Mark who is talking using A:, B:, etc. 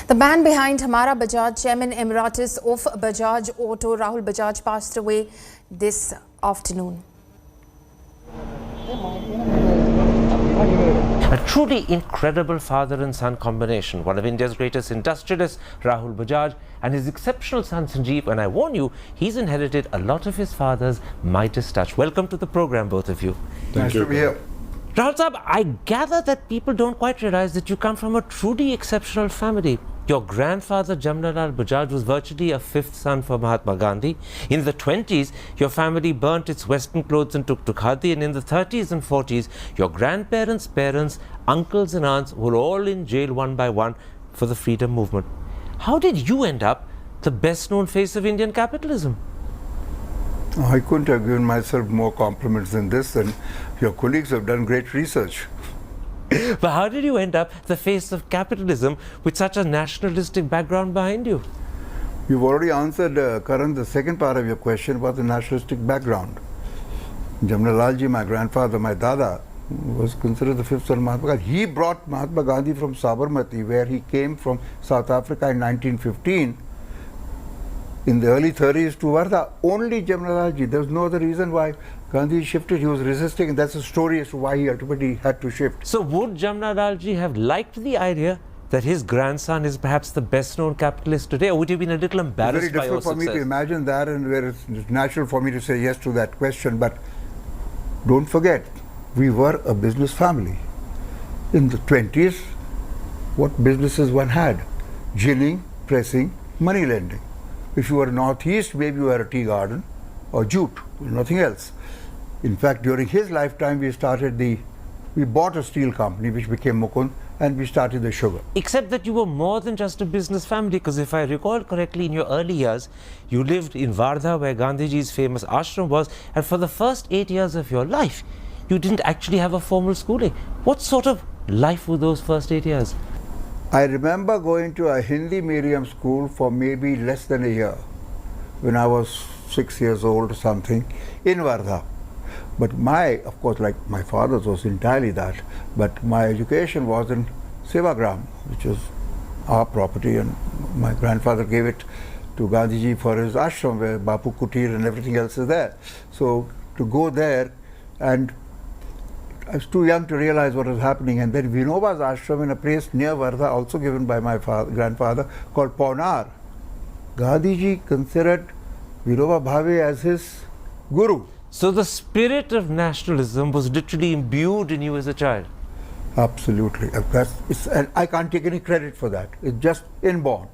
A: The man behind Hamara Bajaj, Chairman Emeritus of Bajaj Auto, Rahul Bajaj, passed away this afternoon.
B: A truly incredible father and son combination. One of India's greatest industrialists, Rahul Bajaj, and his exceptional son Sanjiv. And I warn you, he's inherited a lot of his father's Midas touch. Welcome to the program, both of you.
C: Thank you.
D: Nice to be here.
B: Rahul Saab, I gather that people don't quite realize that you come from a truly exceptional family. Your grandfather, Jamnalal Bajaj, was virtually a fifth son for Mahatma Gandhi. In the 20s, your family burnt its western clothes and took to khadi. And in the 30s and 40s, your grandparents, parents, uncles and aunts were all in jail one by one for the freedom movement. How did you end up the best-known face of Indian capitalism?
D: I couldn't have given myself more compliments than this, and your colleagues have done great research.
B: But how did you end up the face of capitalism with such a nationalistic background behind you?
D: You've already answered, Karan, the second part of your question about the nationalistic background. Jamnalalji, my grandfather, my dada, was considered the fifth son of Mahatma Gandhi. He brought Mahatma Gandhi from Sabarmati, where he came from South Africa in 1915, in the early 30s to Wardha. Only Jamnalalji. There's no other reason why Gandhi shifted. He was resisting, and that's the story as to why he ultimately had to shift.
B: So would Jamnalalji have liked the idea that his grandson is perhaps the best-known capitalist today, or would he have been a little embarrassed
D: It's very
B: by your
D: difficult for me
B: success?
D: to imagine that, and where it's natural for me to say yes to that question. But don't forget, we were a business family. In the 20s, what businesses one had? Ginning, pressing, money lending. If you were northeast, maybe you were a tea garden or jute, nothing else. In fact, during his lifetime, we bought a steel company which became Mukund, and we started the sugar.
B: Except that you were more than just a business family, because if I recall correctly, in your early years, you lived in Wardha, where Gandhiji's famous ashram was, and for the first 8 years of your life, you didn't actually have a formal schooling. What sort of life were those first 8 years?
D: I remember going to a Hindi medium school for maybe less than a year when I was 6 years old or something in Wardha. But of course, like my father's was entirely that, but my education was in Sevagram, which is our property, and my grandfather gave it to Gandhiji for his ashram, where Bapu Kutir and everything else is there. So to go there, and I was too young to realize what was happening. And then Vinoba's ashram in a place near Wardha, also given by my grandfather, called Paunar. Gandhiji considered Vinoba Bhave as his guru.
B: So the spirit of nationalism was literally imbued in you as a child.
D: Absolutely. And I can't take any credit for that. It's just inborn.